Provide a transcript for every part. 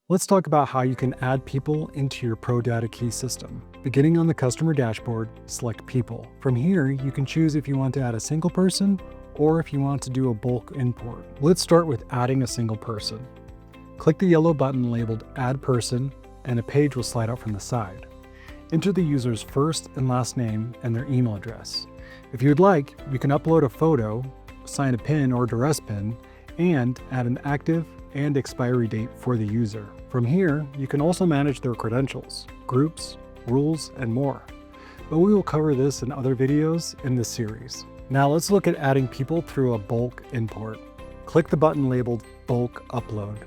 Let's talk about how you can add people into your ProdataKey system. Beginning on the customer dashboard, select People. From here, you can choose if you want to add a single person or if you want to do a bulk import. Let's start with adding a single person. Click the yellow button labeled Add Person, and a page will slide out from the side. Enter the user's first and last name and their email address. If you would like, you can upload a photo, assign a PIN or duress PIN, and add an active and expiry date for the user. From here, you can also manage their credentials, groups, rules, and more. But we will cover this in other videos in this series. Now let's look at adding people through a bulk import. Click the button labeled Bulk Upload,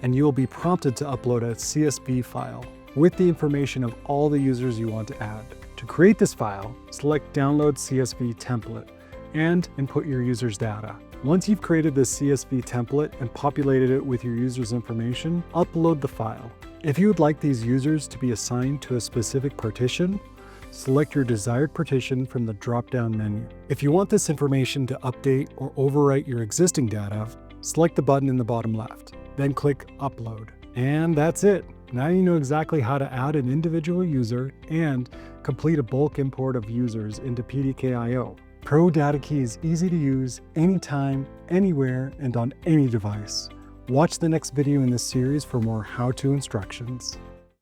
and you will be prompted to upload a CSV file with the information of all the users you want to add. To create this file, select Download CSV Template and input your user's data. Once you've created this CSV template and populated it with your user's information, upload the file. If you would like these users to be assigned to a specific partition, select your desired partition from the drop-down menu. If you want this information to update or overwrite your existing data, select the button in the bottom left, then click Upload. And that's it. Now you know exactly how to add an individual user and complete a bulk import of users into PDK.io. ProdataKey is easy to use anytime, anywhere, and on any device. Watch the next video in this series for more how-to instructions.